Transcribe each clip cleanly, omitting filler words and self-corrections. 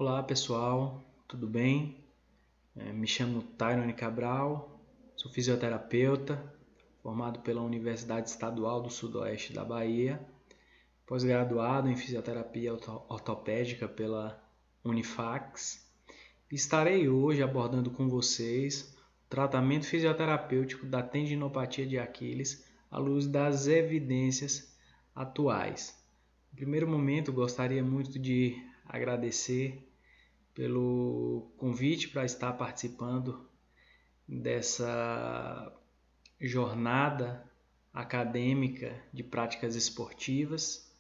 Olá pessoal, tudo bem? Me chamo Tairone Cabral, sou fisioterapeuta, formado pela Universidade Estadual do Sudoeste da Bahia, pós-graduado em fisioterapia ortopédica pela Unifacs. Estarei hoje abordando com vocês o tratamento fisioterapêutico da tendinopatia de Aquiles à luz das evidências atuais. No primeiro momento, gostaria muito de agradecer pelo convite para estar participando dessa jornada acadêmica de práticas esportivas.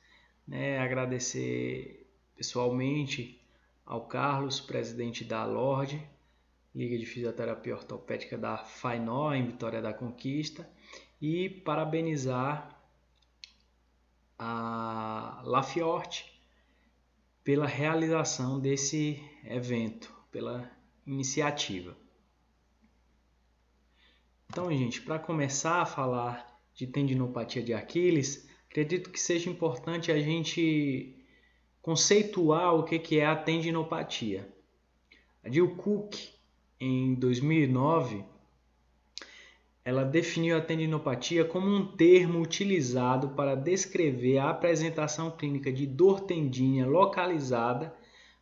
Agradecer pessoalmente ao Carlos, presidente da LORD, Liga de Fisioterapia Ortopédica da FAINOR, em Vitória da Conquista, e parabenizar a Lafiorte pela realização desse evento, pela iniciativa. Então, gente, para começar a falar de tendinopatia de Aquiles, acredito que seja importante a gente conceituar o que é a tendinopatia. A Jill Cook, em 2009, ela definiu a tendinopatia como um termo utilizado para descrever a apresentação clínica de dor tendínea localizada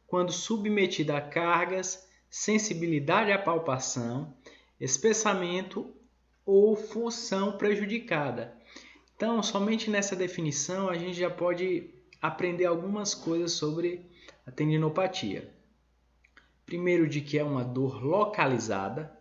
quando submetida a cargas, sensibilidade à palpação, espessamento ou função prejudicada. Então, somente nessa definição a gente já pode aprender algumas coisas sobre a tendinopatia. Primeiro, de que é uma dor localizada.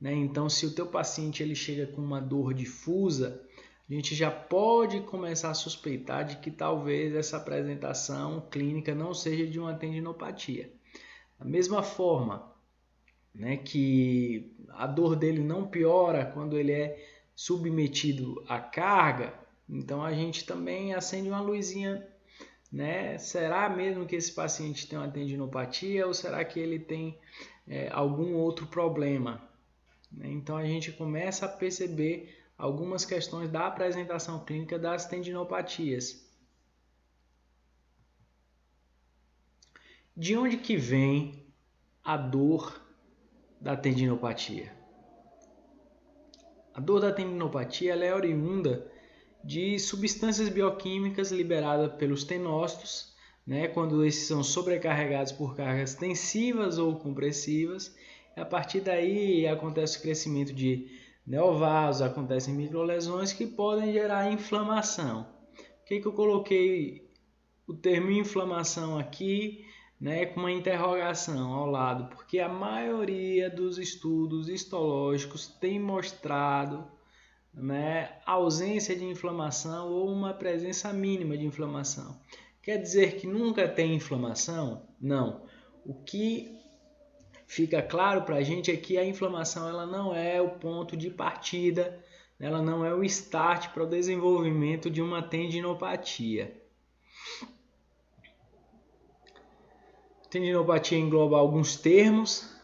Então, se o teu paciente ele chega com uma dor difusa, a gente já pode começar a suspeitar de que talvez essa apresentação clínica não seja de uma tendinopatia. Da mesma forma, que a dor dele não piora quando ele é submetido à carga, então a gente também acende uma luzinha, Será mesmo que esse paciente tem uma tendinopatia ou será que ele tem algum outro problema? Então a gente começa a perceber algumas questões da apresentação clínica das tendinopatias. De onde que vem a dor da tendinopatia? A dor da tendinopatia ela é oriunda de substâncias bioquímicas liberadas pelos tenócitos, quando esses são sobrecarregados por cargas tensivas ou compressivas. A partir daí acontece o crescimento de neovasos, acontecem microlesões que podem gerar inflamação. Por que eu coloquei o termo inflamação aqui, com uma interrogação ao lado? Porque a maioria dos estudos histológicos tem mostrado ausência de inflamação ou uma presença mínima de inflamação. Quer dizer que nunca tem inflamação? Não. O que fica claro para a gente é que a inflamação ela não é o ponto de partida, ela não é o start para o desenvolvimento de uma tendinopatia. Tendinopatia engloba alguns termos,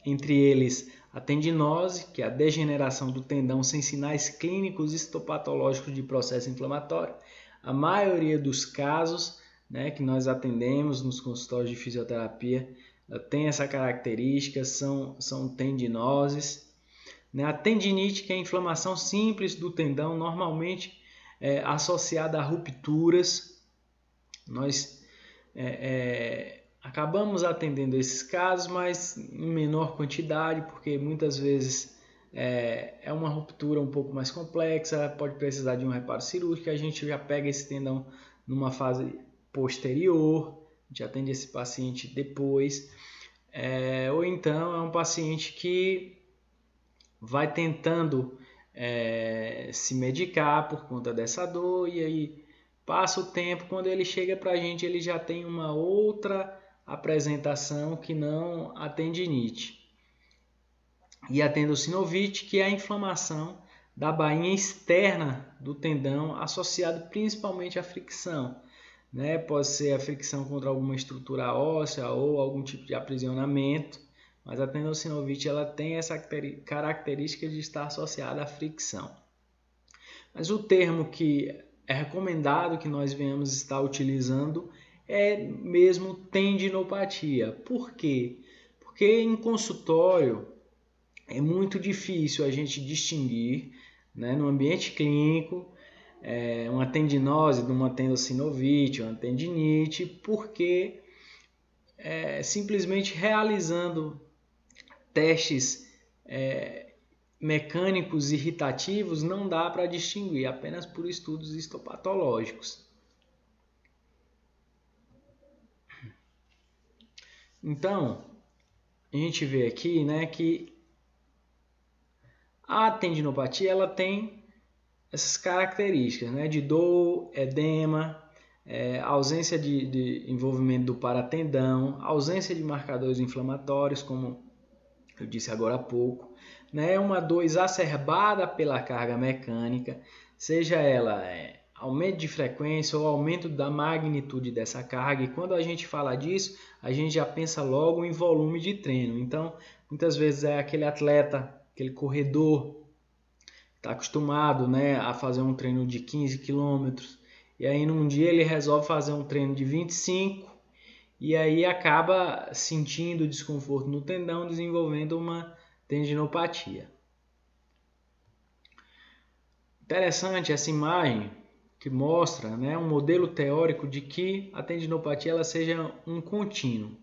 entre eles a tendinose, que é a degeneração do tendão sem sinais clínicos histopatológicos de processo inflamatório. A maioria dos casos que nós atendemos nos consultórios de fisioterapia tem essa característica, são tendinoses. A tendinite, que é a inflamação simples do tendão, normalmente associada a rupturas. Nós acabamos atendendo esses casos, mas em menor quantidade, porque muitas vezes é uma ruptura um pouco mais complexa, pode precisar de um reparo cirúrgico, a gente já pega esse tendão numa fase posterior, a gente atende esse paciente depois, ou então é um paciente que vai tentando se medicar por conta dessa dor e aí passa o tempo, quando ele chega para a gente ele já tem uma outra apresentação que não a tendinite. E a tendocinovite, que é a inflamação da bainha externa do tendão associado principalmente à fricção. Pode ser a fricção contra alguma estrutura óssea ou algum tipo de aprisionamento, mas a tendocinovite ela tem essa característica de estar associada à fricção. Mas o termo que é recomendado que nós venhamos estar utilizando é mesmo tendinopatia. Por quê? Porque em consultório é muito difícil a gente distinguir, né, no ambiente clínico, uma tendinose de uma tendinossinovite, uma tendinite, porque simplesmente realizando testes mecânicos irritativos não dá para distinguir, apenas por estudos histopatológicos. Então, a gente vê aqui, né, que a tendinopatia ela tem essas características, né, de dor, edema, ausência de envolvimento do paratendão, ausência de marcadores inflamatórios, como eu disse agora há pouco, né, uma dor exacerbada pela carga mecânica, seja ela aumento de frequência ou aumento da magnitude dessa carga. E quando a gente fala disso, a gente já pensa logo em volume de treino. Então, muitas vezes é aquele atleta, aquele corredor, está acostumado, né, a fazer um treino de 15 quilômetros, e aí num dia ele resolve fazer um treino de 25, e aí acaba sentindo desconforto no tendão, desenvolvendo uma tendinopatia. Interessante essa imagem que mostra, né, um modelo teórico de que a tendinopatia ela seja um contínuo,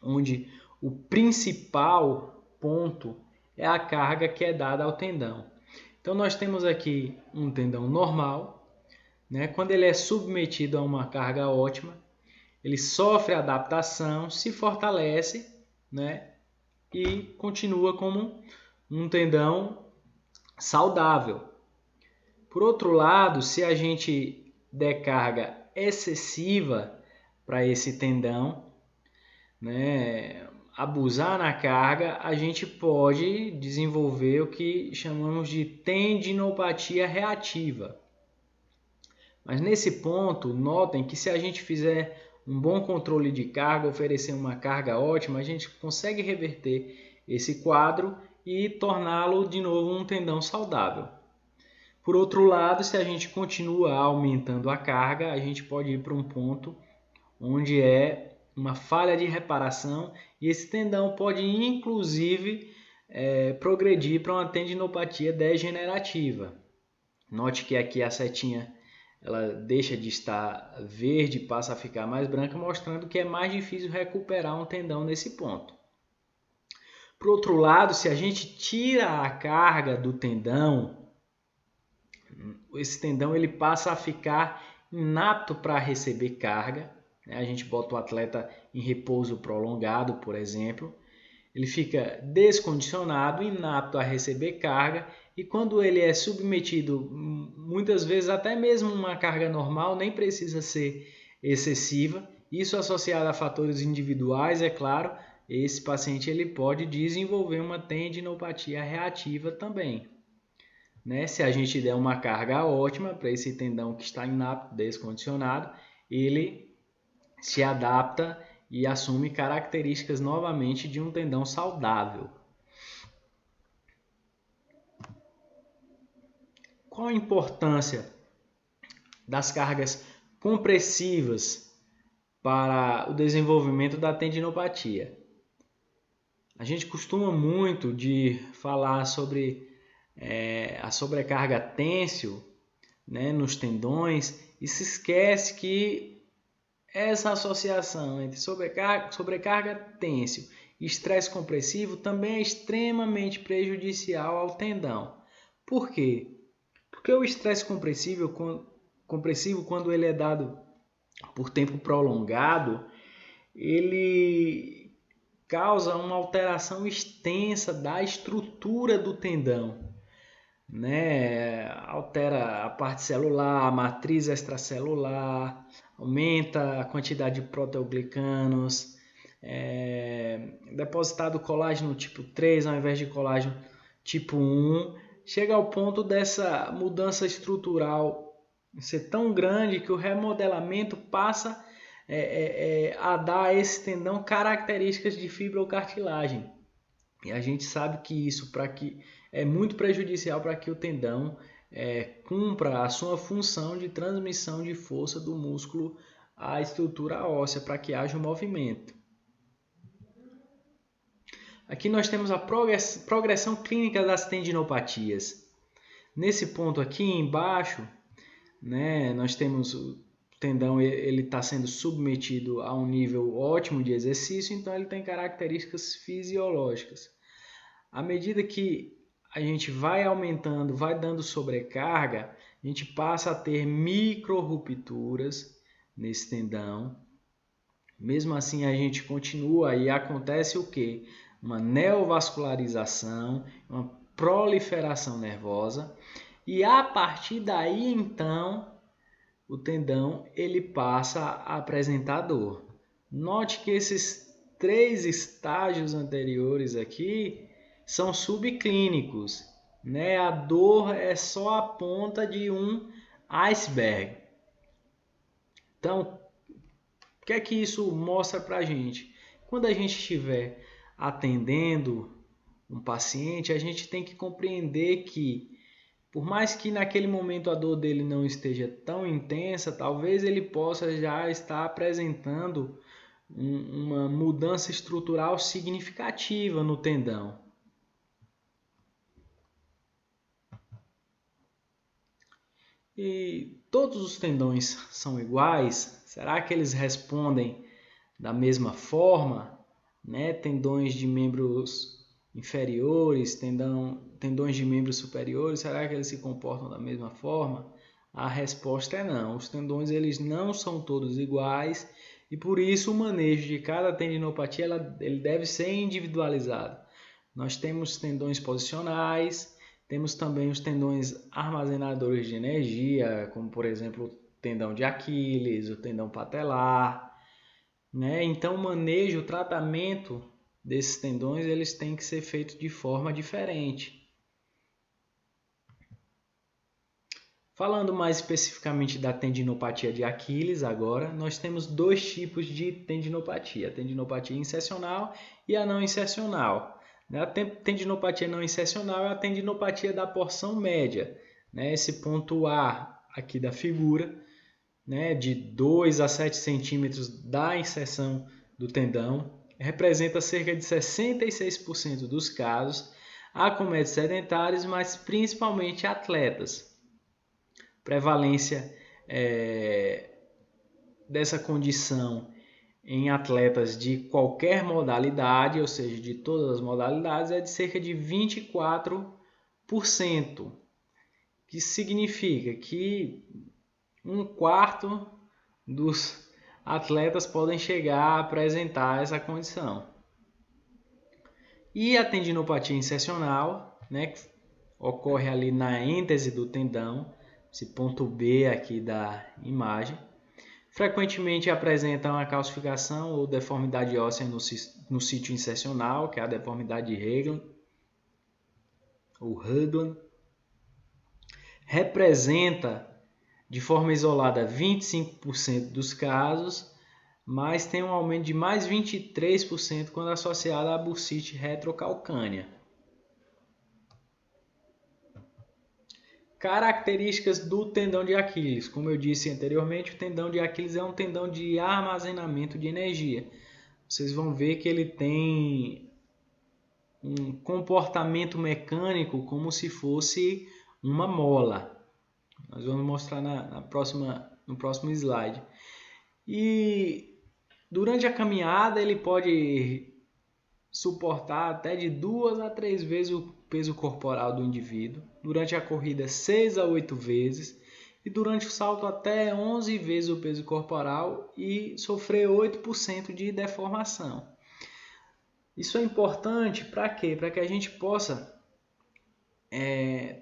onde o principal ponto é a carga que é dada ao tendão. Então nós temos aqui um tendão normal, né? Quando ele é submetido a uma carga ótima, ele sofre adaptação, se fortalece, né? E continua como um tendão saudável. Por outro lado, se a gente der carga excessiva para esse tendão, né, abusar na carga, a gente pode desenvolver o que chamamos de tendinopatia reativa. Mas nesse ponto, notem que se a gente fizer um bom controle de carga, oferecer uma carga ótima, a gente consegue reverter esse quadro e torná-lo de novo um tendão saudável. Por outro lado, se a gente continua aumentando a carga, a gente pode ir para um ponto onde é uma falha de reparação e esse tendão pode inclusive progredir para uma tendinopatia degenerativa. Note que aqui a setinha ela deixa de estar verde e passa a ficar mais branca, mostrando que é mais difícil recuperar um tendão nesse ponto. Por outro lado, se a gente tira a carga do tendão, esse tendão ele passa a ficar inapto para receber carga. A gente bota o atleta em repouso prolongado, por exemplo. Ele fica descondicionado, inapto a receber carga. E quando ele é submetido, muitas vezes até mesmo uma carga normal, nem precisa ser excessiva. Isso associado a fatores individuais, é claro, esse paciente ele pode desenvolver uma tendinopatia reativa também. Né? Se a gente der uma carga ótima para esse tendão que está inapto, descondicionado, ele se adapta e assume características novamente de um tendão saudável. Qual a importância das cargas compressivas para o desenvolvimento da tendinopatia? A gente costuma muito de falar sobre a sobrecarga tênsil, né, nos tendões, e se esquece que essa associação entre sobrecarga tênsil e estresse compressivo também é extremamente prejudicial ao tendão. Por quê? Porque o estresse compressivo, quando ele é dado por tempo prolongado, ele causa uma alteração extensa da estrutura do tendão. Né? Altera a parte celular, a matriz extracelular, aumenta a quantidade de proteoglicanos, depositado colágeno tipo 3 ao invés de colágeno tipo 1, chega ao ponto dessa mudança estrutural ser tão grande que o remodelamento passa a dar a esse tendão características de fibrocartilagem. E a gente sabe que isso é muito prejudicial para que o tendão cumpra a sua função de transmissão de força do músculo a estrutura óssea para que haja um movimento. Aqui nós temos a progressão clínica das tendinopatias. Nesse ponto aqui embaixo, né, nós temos o tendão, ele está sendo submetido a um nível ótimo de exercício, então ele tem características fisiológicas. À medida que a gente vai aumentando, vai dando sobrecarga, a gente passa a ter micro-rupturas nesse tendão. Mesmo assim, a gente continua e acontece o quê? Uma neovascularização, uma proliferação nervosa. E a partir daí, então, o tendão ele passa a apresentar dor. Note que esses 3 estágios anteriores aqui são subclínicos, né? A dor é só a ponta de um iceberg. Então, o que é que isso mostra para a gente? Quando a gente estiver atendendo um paciente, a gente tem que compreender que, por mais que naquele momento a dor dele não esteja tão intensa, talvez ele possa já estar apresentando uma mudança estrutural significativa no tendão. E todos os tendões são iguais? Será que eles respondem da mesma forma? Né? Tendões de membros inferiores, tendões de membros superiores, será que eles se comportam da mesma forma? A resposta é não. Os tendões eles não são todos iguais e por isso o manejo de cada tendinopatia ele deve ser individualizado. Nós temos tendões posicionais, temos também os tendões armazenadores de energia, como por exemplo o tendão de Aquiles, o tendão patelar, né? Então o manejo, o tratamento desses tendões, eles têm que ser feitos de forma diferente. Falando mais especificamente da tendinopatia de Aquiles agora, nós temos 2 tipos de tendinopatia, a tendinopatia insercional e a não insercional. A tendinopatia não insercional é a tendinopatia da porção média, né? Esse ponto A aqui da figura, né? De 2 a 7 centímetros da inserção do tendão, representa cerca de 66% dos casos, acomete sedentários, mas principalmente atletas. Prevalência dessa condição em atletas de qualquer modalidade, ou seja, de todas as modalidades, é de cerca de 24%, que significa que 1/4 dos atletas podem chegar a apresentar essa condição. E a tendinopatia insercional, né, que ocorre ali na êntese do tendão, esse ponto B aqui da imagem, frequentemente apresenta uma calcificação ou deformidade óssea no sítio insercional, que é a deformidade de Haglund, ou Haglund. Representa de forma isolada 25% dos casos, mas tem um aumento de mais 23% quando associada à bursite retrocalcânea. Características do tendão de Aquiles. Como eu disse anteriormente, o tendão de Aquiles é um tendão de armazenamento de energia. Vocês vão ver que ele tem um comportamento mecânico como se fosse uma mola. Nós vamos mostrar no próximo slide. E durante a caminhada ele pode suportar até de 2 a 3 vezes o peso corporal do indivíduo, durante a corrida 6 a 8 vezes e durante o salto até 11 vezes o peso corporal e sofrer 8% de deformação. Isso é importante para quê? Para que a gente possa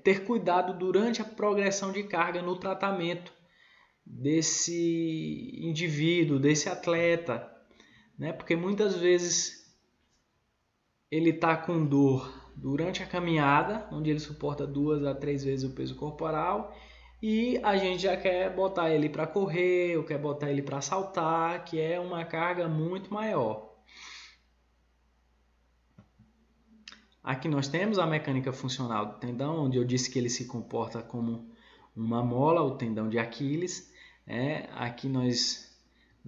ter cuidado durante a progressão de carga no tratamento desse indivíduo, desse atleta, né? Porque muitas vezes ele está com dor durante a caminhada, onde ele suporta 2 a 3 vezes o peso corporal, e a gente já quer botar ele para correr, ou quer botar ele para saltar, que é uma carga muito maior. Aqui nós temos a mecânica funcional do tendão, onde eu disse que ele se comporta como uma mola, o tendão de Aquiles. Aqui nós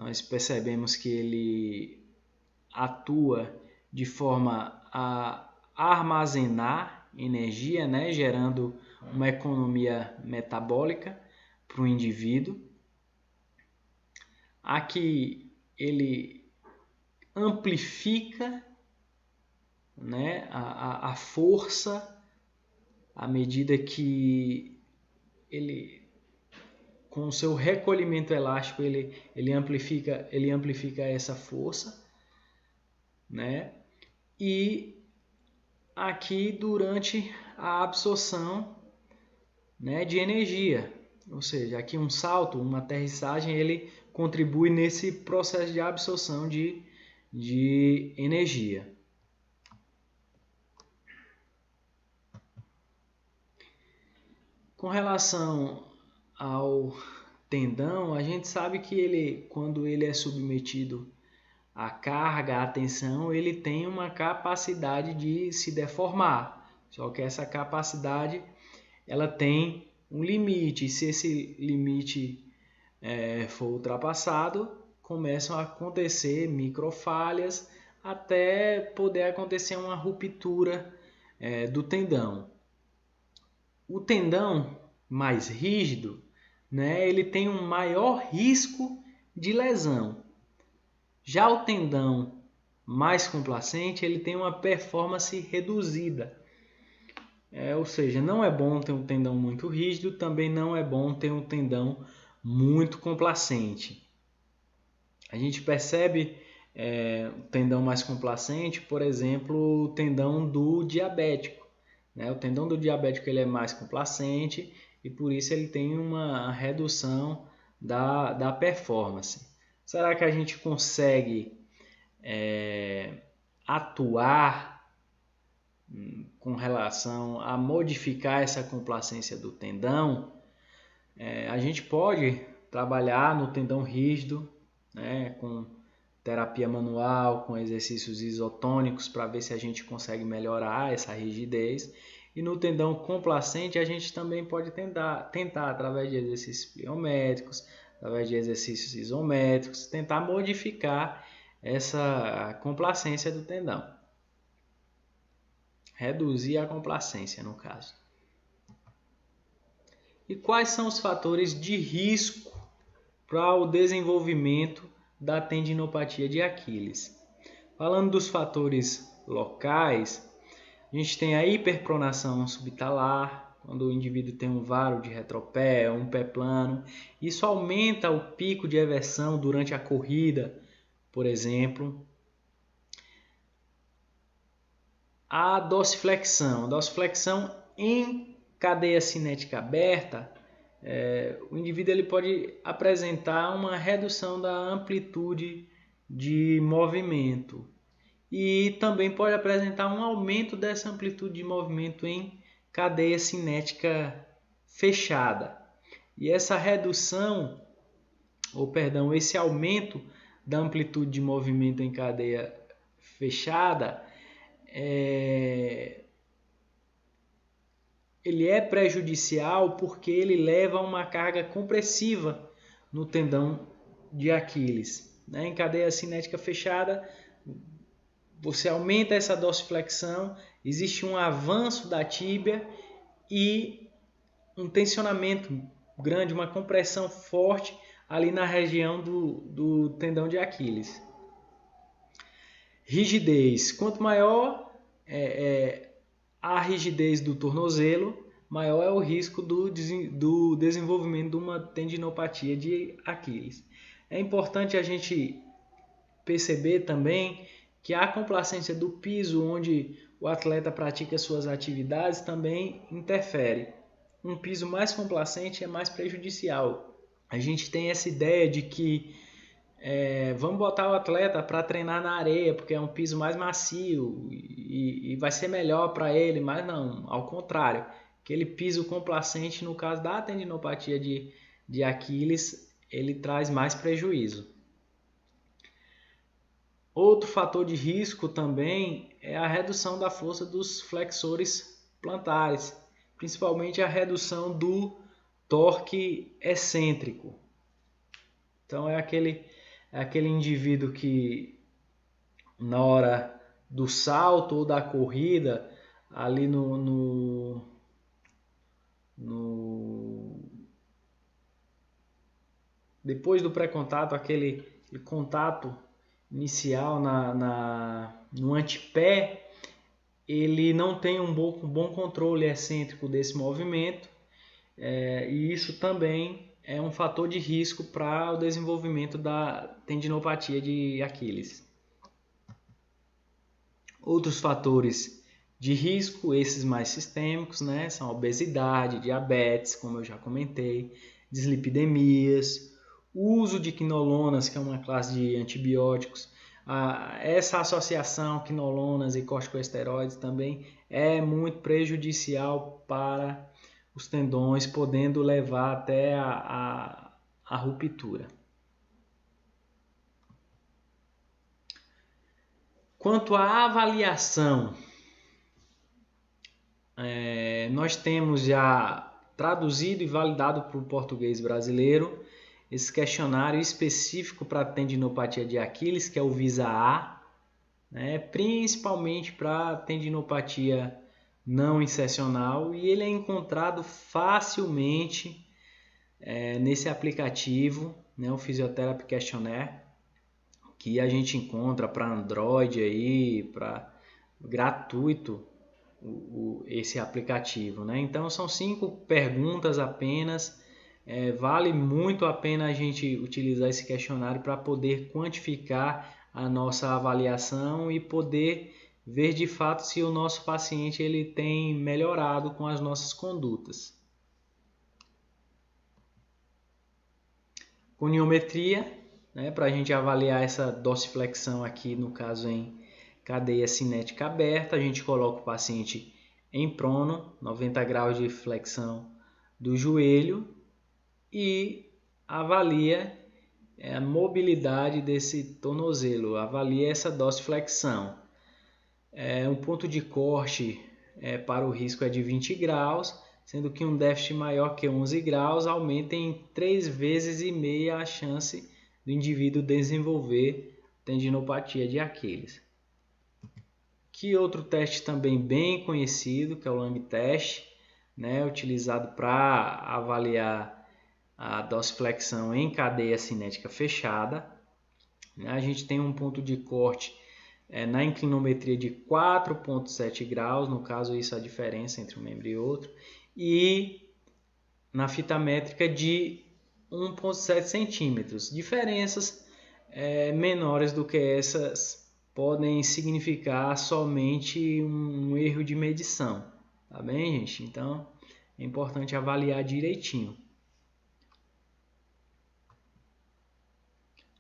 nós percebemos que ele atua de forma a armazenar energia, né, gerando uma economia metabólica para o indivíduo. Aqui ele amplifica, né, a força à medida que ele, com o seu recolhimento elástico, ele amplifica essa força, né? E aqui durante a absorção, né, de energia, ou seja, aqui um salto, uma aterrissagem, ele contribui nesse processo de absorção de energia. Com relação ao tendão, a gente sabe que ele, quando ele é submetido à carga, à tensão, ele tem uma capacidade de se deformar. Só que essa capacidade ela tem um limite. E se esse limite for ultrapassado, começam a acontecer microfalhas até poder acontecer uma ruptura do tendão. O tendão mais rígido, né, ele tem um maior risco de lesão. Já o tendão mais complacente, ele tem uma performance reduzida. Ou seja, não é bom ter um tendão muito rígido, também não é bom ter um tendão muito complacente. A gente percebe o tendão mais complacente, por exemplo, o tendão do diabético. O tendão do diabético ele é mais complacente e por isso ele tem uma redução da performance. Será que a gente consegue atuar com relação a modificar essa complacência do tendão? A gente pode trabalhar no tendão rígido, né, com terapia manual, com exercícios isotônicos para ver se a gente consegue melhorar essa rigidez. E no tendão complacente a gente também pode tentar através de exercícios pliométricos, através de exercícios isométricos, tentar modificar essa complacência do tendão. Reduzir a complacência, no caso. E quais são os fatores de risco para o desenvolvimento da tendinopatia de Aquiles? Falando dos fatores locais, a gente tem a hiperpronação subtalar, quando o indivíduo tem um varo de retropé, um pé plano. Isso aumenta o pico de eversão durante a corrida, por exemplo. A dorsiflexão em cadeia cinética aberta, o indivíduo ele pode apresentar uma redução da amplitude de movimento e também pode apresentar um aumento dessa amplitude de movimento em cadeia cinética fechada. E essa redução, esse aumento da amplitude de movimento em cadeia fechada, ele é prejudicial porque ele leva a uma carga compressiva no tendão de Aquiles. Em cadeia cinética fechada, você aumenta essa dorsiflexão, existe um avanço da tíbia e um tensionamento grande, uma compressão forte ali na região do tendão de Aquiles. Rigidez. Quanto maior a rigidez do tornozelo, maior é o risco do desenvolvimento de uma tendinopatia de Aquiles. É importante a gente perceber também que a complacência do piso onde o atleta pratica suas atividades também interfere. Um piso mais complacente é mais prejudicial. A gente tem essa ideia de que vamos botar o atleta para treinar na areia, porque é um piso mais macio e vai ser melhor para ele, mas não, ao contrário. Aquele piso complacente, no caso da tendinopatia de Aquiles, ele traz mais prejuízo. Outro fator de risco também é a redução da força dos flexores plantares, principalmente a redução do torque excêntrico. Então é é aquele indivíduo que na hora do salto ou da corrida, ali depois do pré-contato, aquele contato inicial no antepé, ele não tem um bom controle excêntrico desse movimento, e isso também é um fator de risco para o desenvolvimento da tendinopatia de Aquiles. Outros fatores de risco, esses mais sistêmicos, né, são a obesidade, diabetes, como eu já comentei, dislipidemias, o uso de quinolonas, que é uma classe de antibióticos. Essa associação quinolonas e corticosteroides também é muito prejudicial para os tendões, podendo levar até a ruptura. Quanto à avaliação, nós temos já traduzido e validado para o português brasileiro esse questionário específico para a tendinopatia de Aquiles, que é o VISA-A, né, principalmente para tendinopatia não insercional, e ele é encontrado facilmente nesse aplicativo, né, o Physiotherapy Questionnaire, que a gente encontra para Android aí, para gratuito esse aplicativo, né? Então são 5 perguntas apenas. Vale muito a pena a gente utilizar esse questionário para poder quantificar a nossa avaliação e poder ver de fato se o nosso paciente ele tem melhorado com as nossas condutas. Goniometria, né, para a gente avaliar essa dorsiflexão aqui, no caso em cadeia cinética aberta, a gente coloca o paciente em prono, 90 graus de flexão do joelho, e avalia a mobilidade desse tornozelo, avalia essa dorsiflexão. Um ponto de corte para o risco é de 20 graus, sendo que um déficit maior que 11 graus aumenta em 3,5 vezes a chance do indivíduo desenvolver tendinopatia de Aquiles. Que outro teste também bem conhecido, que é o Lang Test, né, utilizado para avaliar a dorsiflexão em cadeia cinética fechada. A gente tem um ponto de corte na inclinometria de 4,7 graus, no caso isso é a diferença entre um membro e outro, e na fita métrica de 1,7 centímetros. Diferenças menores do que essas podem significar somente um erro de medição, tá bem, gente? Então é importante avaliar direitinho.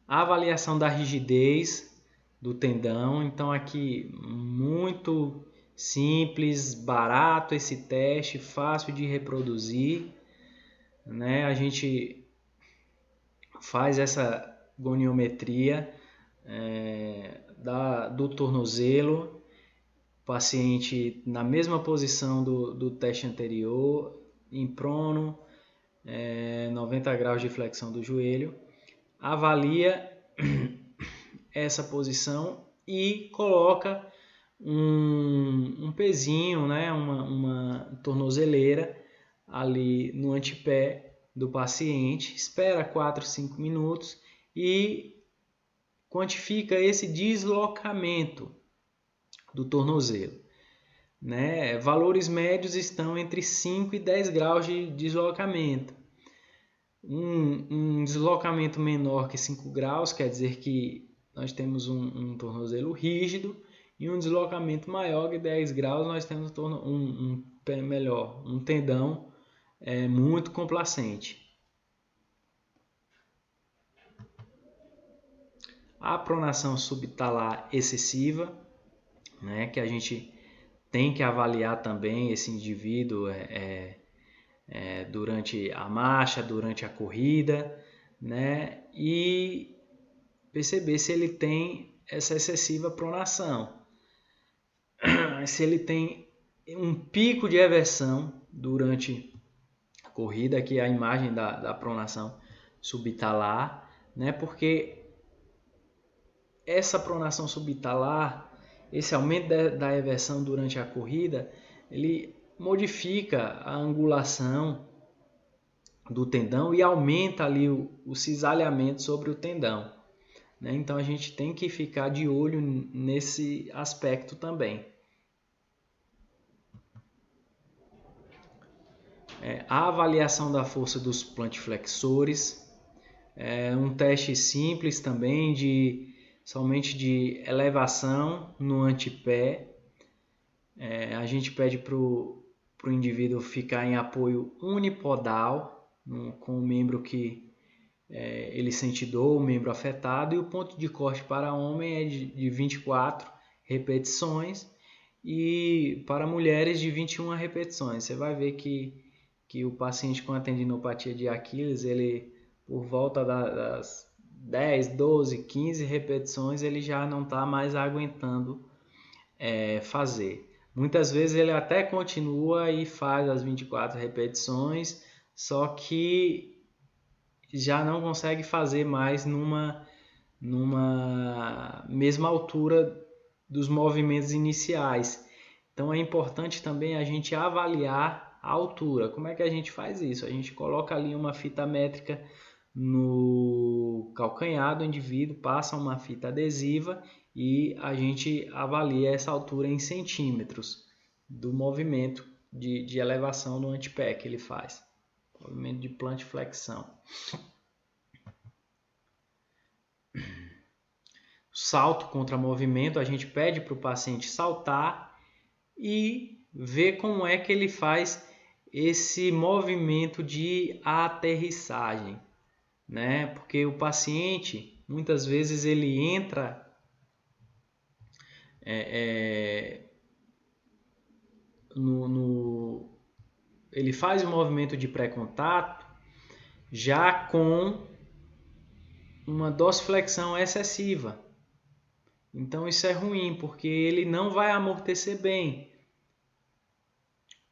A avaliação da rigidez do tendão, então aqui muito simples, barato esse teste, fácil de reproduzir, né? A gente faz essa goniometria do tornozelo, paciente na mesma posição do teste anterior, em prono, 90 graus de flexão do joelho, avalia essa posição e coloca um pezinho, né, uma tornozeleira ali no antepé do paciente, espera 4, 5 minutos e quantifica esse deslocamento do tornozelo. Né? Valores médios estão entre 5 e 10 graus de deslocamento. Um deslocamento menor que 5 graus quer dizer que nós temos um tornozelo rígido, e um deslocamento maior que 10 graus nós temos um tendão muito complacente. A pronação subtalar excessiva, né, que a gente tem que avaliar também esse indivíduo durante a marcha, durante a corrida, né, e perceber se ele tem essa excessiva pronação. Se ele tem um pico de eversão durante a corrida, aqui é a imagem da pronação subtalar, né, porque essa pronação subtalar, esse aumento da eversão durante a corrida, ele modifica a angulação do tendão e aumenta ali o cisalhamento sobre o tendão, né? Então a gente tem que ficar de olho nesse aspecto também. A avaliação da força dos plantiflexores, um teste simples também somente de elevação no antepé. A gente pede para o indivíduo ficar em apoio unipodal, com o membro que ele sente dor, o membro afetado, e o ponto de corte para homem é de 24 repetições e para mulheres de 21 repetições. Você vai ver que o paciente com a tendinopatia de Aquiles, ele por volta das 10, 12, 15 repetições, ele já não está mais aguentando fazer. Muitas vezes ele até continua e faz as 24 repetições, só que já não consegue fazer mais numa mesma altura dos movimentos iniciais. Então é importante também a gente avaliar a altura. Como é que a gente faz isso? A gente coloca ali uma fita métrica no calcanhar do indivíduo, passa uma fita adesiva e a gente avalia essa altura em centímetros do movimento de elevação do antepé que ele faz. Movimento de plantiflexão. Salto contra movimento, a gente pede para o paciente saltar e ver como é que ele faz esse movimento de aterrissagem, né? Porque o paciente, muitas vezes ele entra ele faz o movimento de pré-contato já com uma dorsiflexão excessiva. Então isso é ruim, porque ele não vai amortecer bem.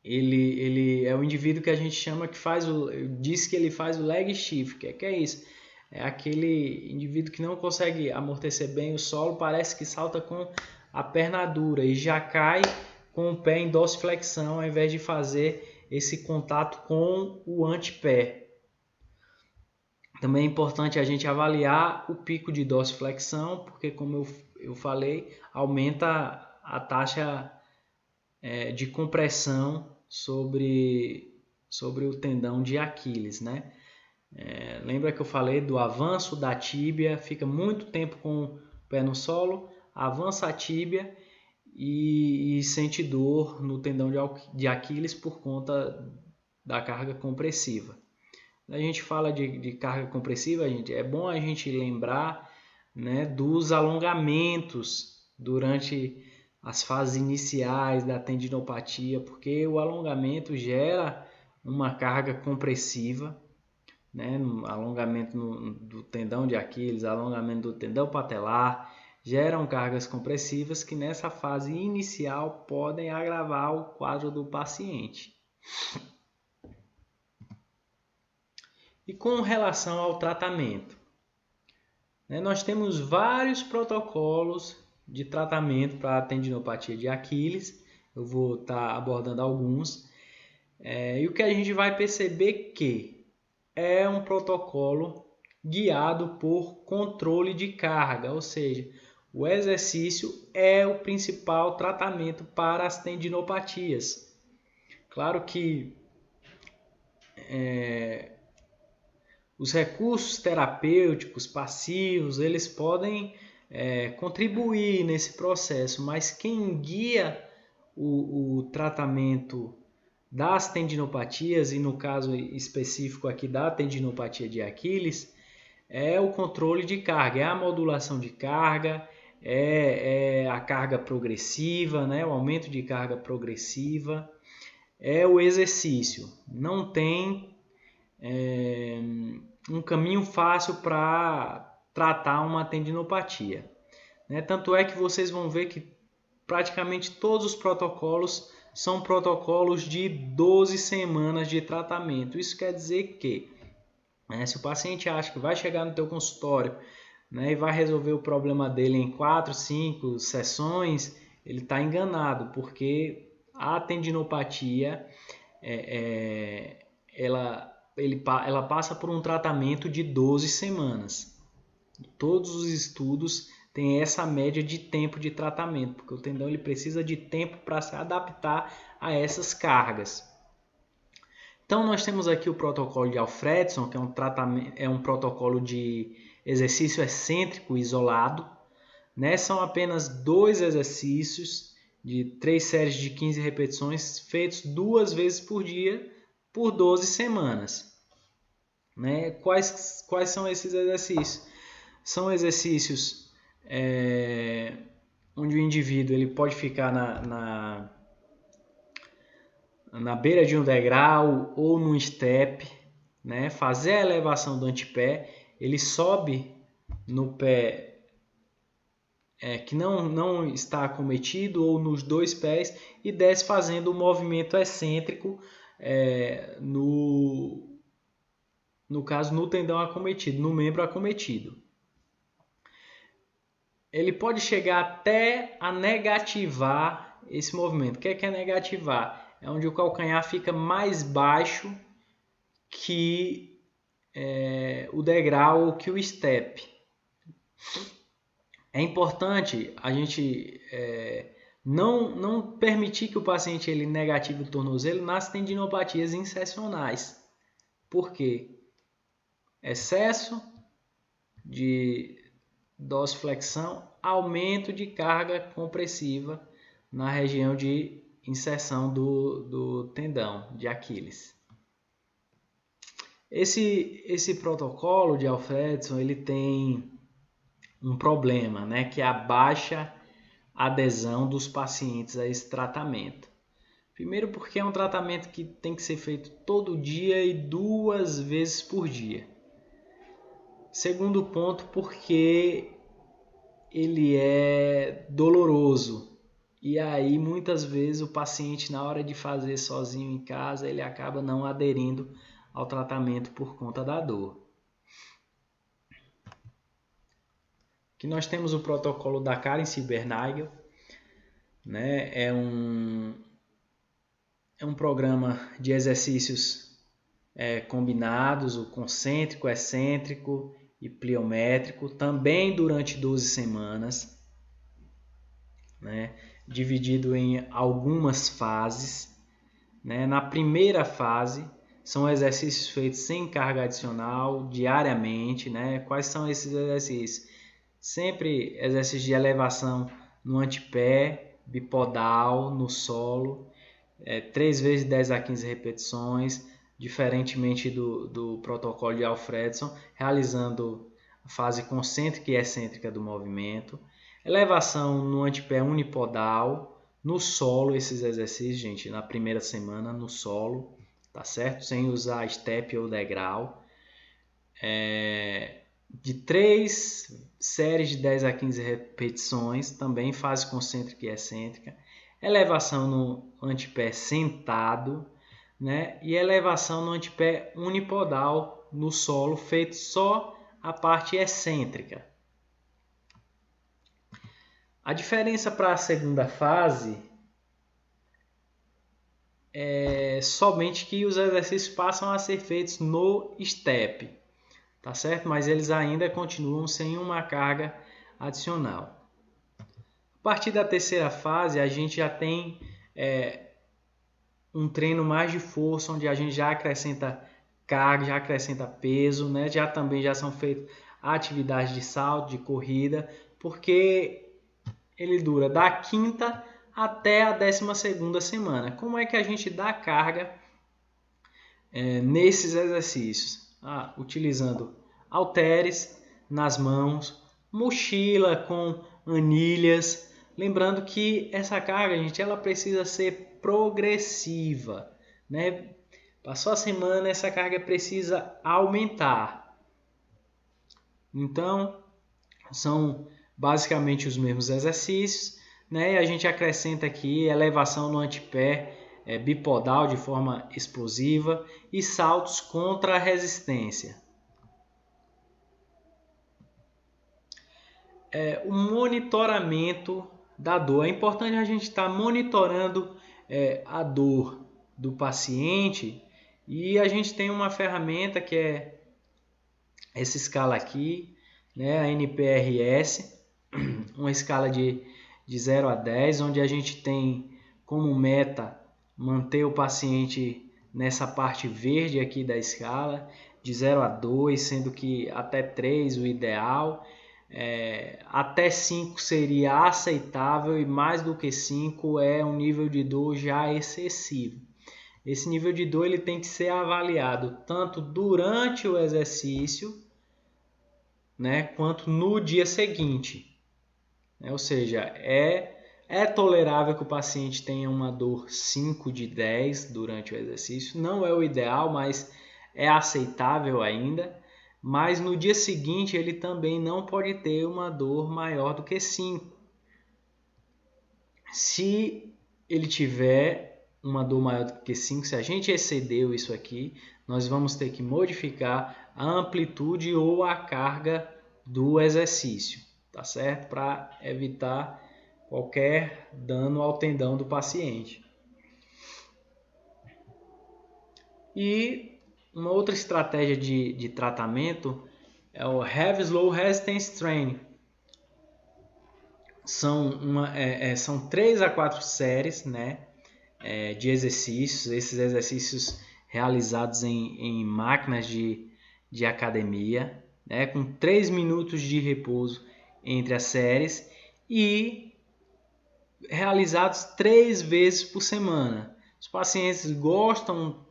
Ele é o indivíduo que a gente chama diz que ele faz o leg shift. Que é isso? É aquele indivíduo que não consegue amortecer bem o solo, parece que salta com a perna dura e já cai com o pé em dorsiflexão, ao invés de fazer esse contato com o antepé. Também é importante a gente avaliar o pico de dorsiflexão, porque como eu falei, aumenta a taxa de compressão sobre o tendão de Aquiles, né? Lembra que eu falei do avanço da tíbia, fica muito tempo com o pé no solo, avança a tíbia e sente dor no tendão de Aquiles por conta da carga compressiva. Quando a gente fala de carga compressiva, é bom a gente lembrar, né, dos alongamentos durante as fases iniciais da tendinopatia, porque o alongamento gera uma carga compressiva, né, alongamento do tendão de Aquiles, alongamento do tendão patelar, geram cargas compressivas que nessa fase inicial podem agravar o quadro do paciente. E com relação ao tratamento, né, nós temos vários protocolos de tratamento para a tendinopatia de Aquiles. Eu vou estar abordando alguns. E o que a gente vai perceber que é um protocolo guiado por controle de carga, ou seja, o exercício é o principal tratamento para as tendinopatias. Claro que os recursos terapêuticos passivos, eles podem contribuir nesse processo, mas quem guia o tratamento das tendinopatias, e no caso específico aqui da tendinopatia de Aquiles, é o controle de carga, é a modulação de carga, é a carga progressiva, né? O aumento de carga progressiva, é o exercício. Não tem um caminho fácil para tratar uma tendinopatia, né? Tanto é que vocês vão ver que praticamente todos os protocolos são protocolos de 12 semanas de tratamento. Isso quer dizer que, se o paciente acha que vai chegar no teu consultório né, e vai resolver o problema dele em 4, 5 sessões, ele está enganado, porque a tendinopatia ela passa por um tratamento de 12 semanas. Todos os estudos têm essa média de tempo de tratamento, porque o tendão ele precisa de tempo para se adaptar a essas cargas. Então nós temos aqui o protocolo de Alfredson, que é um protocolo de exercício excêntrico isolado, né? São apenas 2 exercícios de 3 séries de 15 repetições feitos 2 vezes por dia por 12 semanas. Né? Quais são esses exercícios? São exercícios onde o indivíduo ele pode ficar na beira de um degrau ou num step, né? Fazer a elevação do antepé, ele sobe no pé que não está acometido ou nos 2 pés e desce fazendo o movimento excêntrico no caso no tendão acometido, no membro acometido. Ele pode chegar até a negativar esse movimento. O que é negativar? É onde o calcanhar fica mais baixo que o degrau ou que o step. É importante a gente não permitir que o paciente ele negative o tornozelo nas tendinopatias insercionais. Por quê? Excesso de dorsiflexão, aumento de carga compressiva na região de inserção do tendão de Aquiles. Esse protocolo de Alfredson ele tem um problema, né, que é a baixa adesão dos pacientes a esse tratamento. Primeiro porque é um tratamento que tem que ser feito todo dia e 2 vezes por dia. Segundo ponto, porque ele é doloroso. E aí, muitas vezes, o paciente, na hora de fazer sozinho em casa, ele acaba não aderindo ao tratamento por conta da dor. Aqui nós temos o protocolo da Karen Silbernagel, né? É um programa de exercícios combinados, o concêntrico, excêntrico e pliométrico, também durante 12 semanas, né? Dividido em algumas fases. Né? Na primeira fase, são exercícios feitos sem carga adicional, diariamente. Né? Quais são esses exercícios? Sempre exercícios de elevação no antepé, bipodal, no solo, 3 vezes 10 a 15 repetições, diferentemente do protocolo de Alfredson, realizando a fase concêntrica e excêntrica do movimento. Elevação no antepé unipodal, no solo, esses exercícios, gente, na primeira semana, no solo, tá certo? Sem usar step ou degrau. De 3 séries de 10 a 15 repetições, também fase concêntrica e excêntrica. Elevação no antepé sentado, né? E elevação no antepé unipodal no solo, feito só a parte excêntrica. A diferença para a segunda fase é somente que os exercícios passam a ser feitos no step, tá certo? Mas eles ainda continuam sem uma carga adicional. A partir da terceira fase, a gente já tem um treino mais de força, onde a gente já acrescenta carga, já acrescenta peso, né? Também já são feitas atividades de salto, de corrida, porque ele dura da 5ª até a 12ª semana. Como é que a gente dá carga nesses exercícios? Utilizando halteres nas mãos, mochila com anilhas. Lembrando que essa carga, gente, ela precisa ser progressiva, né? Passou a semana, essa carga precisa aumentar. Então, são basicamente os mesmos exercícios, né? E a gente acrescenta aqui elevação no antepé bipodal de forma explosiva e saltos contra a resistência. o monitoramento da dor. É importante a gente estar monitorando a dor do paciente, e a gente tem uma ferramenta que é essa escala aqui, né, a NPRS, uma escala de 0 a 10, onde a gente tem como meta manter o paciente nessa parte verde aqui da escala, de 0 a 2, sendo que até 3 o ideal, até 5 seria aceitável, e mais do que 5 é um nível de dor já excessivo. Esse nível de dor ele tem que ser avaliado tanto durante o exercício, né, quanto no dia seguinte. Ou seja, é tolerável que o paciente tenha uma dor 5 de 10 durante o exercício. Não é o ideal, mas é aceitável ainda. Mas no dia seguinte ele também não pode ter uma dor maior do que 5. Se ele tiver uma dor maior do que 5, se a gente excedeu isso aqui, nós vamos ter que modificar a amplitude ou a carga do exercício, tá certo? Para evitar qualquer dano ao tendão do paciente. E uma outra estratégia de tratamento é o Heavy Slow Resistance Training. São 3 a 4 séries, né, de exercícios. Esses exercícios realizados em máquinas de academia, né, com 3 minutos de repouso entre as séries, e realizados 3 vezes por semana. Os pacientes gostam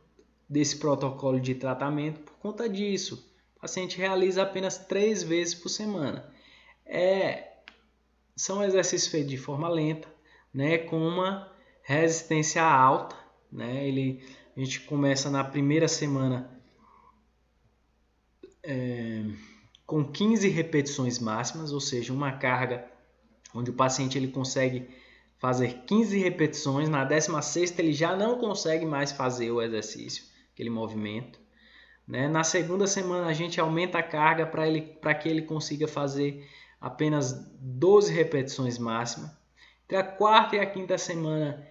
desse protocolo de tratamento por conta disso. O paciente realiza apenas 3 vezes por semana. São exercícios feitos de forma lenta, né, com uma resistência alta, né? A gente começa na primeira semana com 15 repetições máximas, ou seja, uma carga onde o paciente ele consegue fazer 15 repetições. Na 16ª ele já não consegue mais fazer o exercício, aquele movimento, né? Na segunda semana a gente aumenta a carga para que ele consiga fazer apenas 12 repetições máximas. Entre a quarta e a quinta semana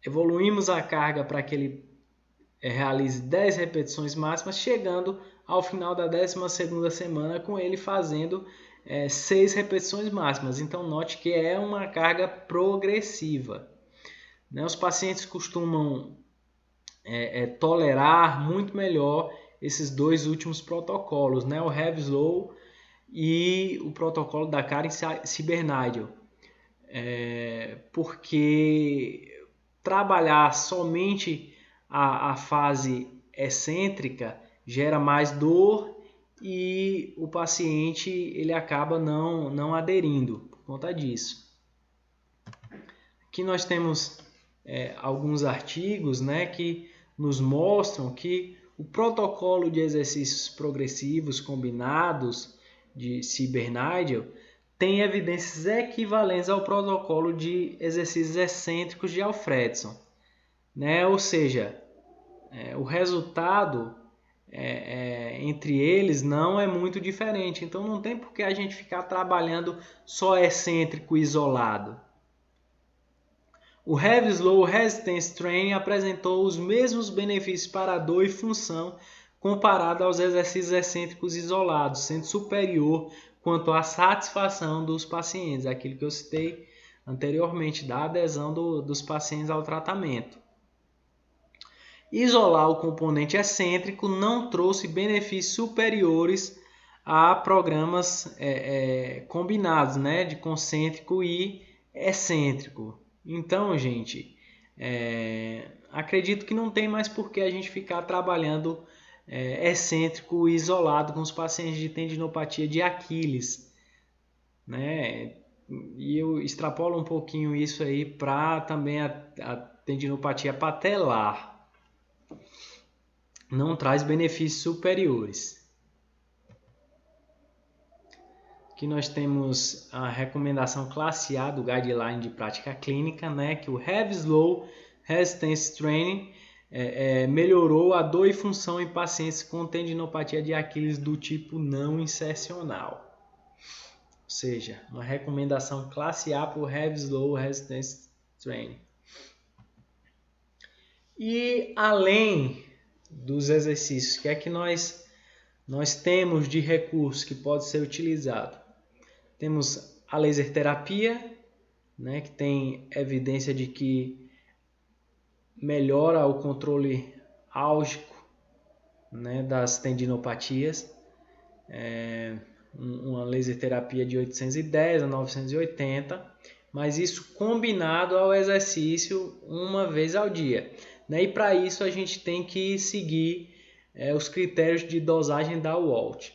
evoluímos a carga para que ele realize 10 repetições máximas, chegando ao final da 12ª semana com ele fazendo 6 repetições máximas. Então note que é uma carga progressiva, né? Os pacientes costumam tolerar muito melhor esses dois últimos protocolos, né? O Heavy Slow e o protocolo da Karen Cibernagel, porque trabalhar somente a fase excêntrica gera mais dor e o paciente ele acaba não aderindo por conta disso. Aqui nós temos alguns artigos, né, que nos mostram que o protocolo de exercícios progressivos combinados de Cibernagel tem evidências equivalentes ao protocolo de exercícios excêntricos de Alfredson, né? Ou seja, o resultado entre eles não é muito diferente. Então não tem por que a gente ficar trabalhando só excêntrico isolado. O Heavy Slow Resistance Training apresentou os mesmos benefícios para a dor e função comparado aos exercícios excêntricos isolados, sendo superior quanto à satisfação dos pacientes, aquilo que eu citei anteriormente, da adesão dos pacientes ao tratamento. Isolar o componente excêntrico não trouxe benefícios superiores a programas combinados, né, de concêntrico e excêntrico. Então, gente, acredito que não tem mais por que a gente ficar trabalhando excêntrico e isolado com os pacientes de tendinopatia de Aquiles, né? E eu extrapolo um pouquinho isso aí para também a tendinopatia patelar. Não traz benefícios superiores. Aqui nós temos a recomendação classe A do Guideline de Prática Clínica, né, que o Heavy Slow Resistance Training melhorou a dor e função em pacientes com tendinopatia de Aquiles do tipo não insercional. seja, uma recomendação classe A para o Heavy Slow Resistance Training. E além dos exercícios, o que é que nós temos de recurso que pode ser utilizado? Temos a laser terapia, né, que tem evidência de que melhora o controle álgico, né, das tendinopatias. Uma laser terapia de 810 a 980, mas isso combinado ao exercício uma vez ao dia, né? E para isso a gente tem que seguir os critérios de dosagem da Walt.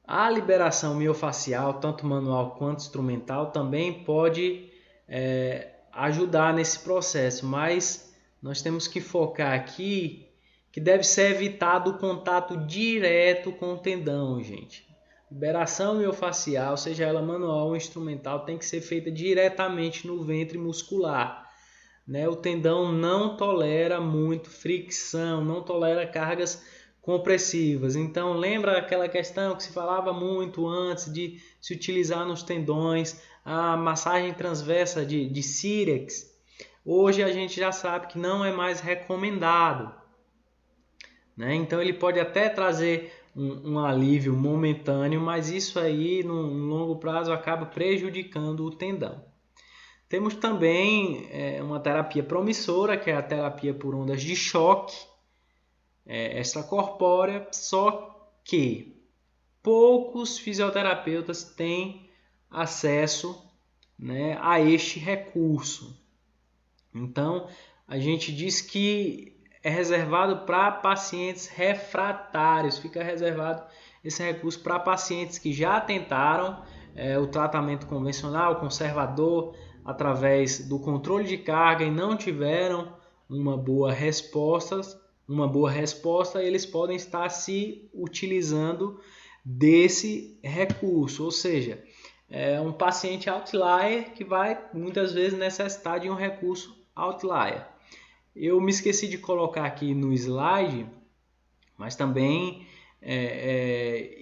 A liberação miofacial, tanto manual quanto instrumental, também pode ajudar nesse processo, mas nós temos que focar aqui que deve ser evitado o contato direto com o tendão, gente. Liberação miofacial, seja ela manual ou instrumental, tem que ser feita diretamente no ventre muscular, né? O tendão não tolera muito fricção, não tolera cargas compressivas. Então, lembra aquela questão que se falava muito antes de se utilizar nos tendões, a massagem transversa de Sirex? Hoje a gente já sabe que não é mais recomendado, né? Então ele pode até trazer um alívio momentâneo, mas isso aí no longo prazo acaba prejudicando o tendão. Temos também uma terapia promissora, que é a terapia por ondas de choque extracorpórea, só que poucos fisioterapeutas têm acesso, né, a este recurso. Então a gente diz que é reservado para pacientes refratários, fica reservado esse recurso para pacientes que já tentaram o tratamento convencional, conservador, através do controle de carga e não tiveram uma boa resposta, eles podem estar se utilizando desse recurso, ou seja, um paciente outlier que vai muitas vezes necessitar de um recurso outlier. Eu me esqueci de colocar aqui no slide, mas também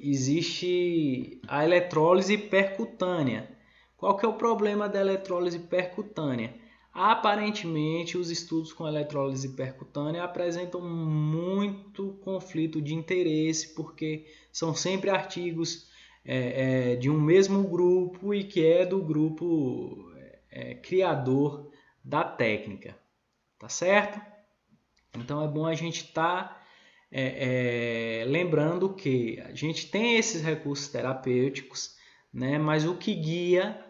existe a eletrólise percutânea. Qual que é o problema da eletrólise percutânea? Aparentemente, os estudos com eletrólise percutânea apresentam muito conflito de interesse, porque são sempre artigos de um mesmo grupo e que é do grupo criador da técnica. Tá certo? Então é bom a gente estar lembrando que a gente tem esses recursos terapêuticos, né? Mas o que guia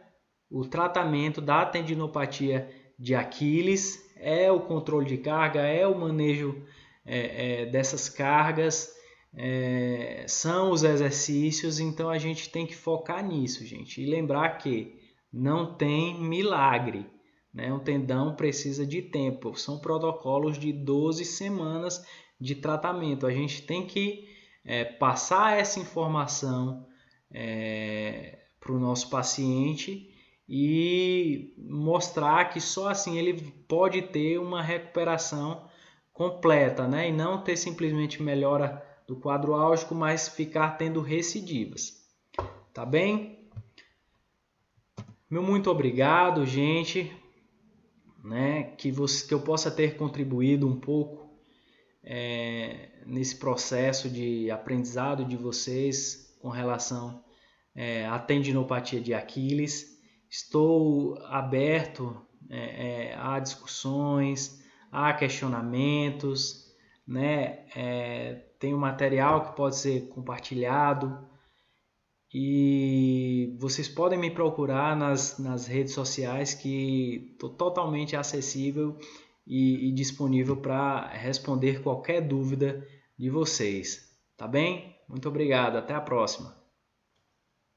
o tratamento da tendinopatia de Aquiles é o controle de carga, é o manejo dessas cargas, são os exercícios. Então a gente tem que focar nisso, gente, e lembrar que não tem milagre. Um tendão precisa de tempo, são protocolos de 12 semanas de tratamento. A gente tem que passar essa informação para o nosso paciente e mostrar que só assim ele pode ter uma recuperação completa, né? E não ter simplesmente melhora do quadro álgico, mas ficar tendo recidivas. Tá bem? Meu muito obrigado, gente. Que eu possa ter contribuído um pouco nesse processo de aprendizado de vocês com relação à tendinopatia de Aquiles. Estou aberto a discussões, a questionamentos, tem um material que pode ser compartilhado. E vocês podem me procurar nas redes sociais, que estou totalmente acessível e disponível para responder qualquer dúvida de vocês. Tá bem? Muito obrigado. Até a próxima.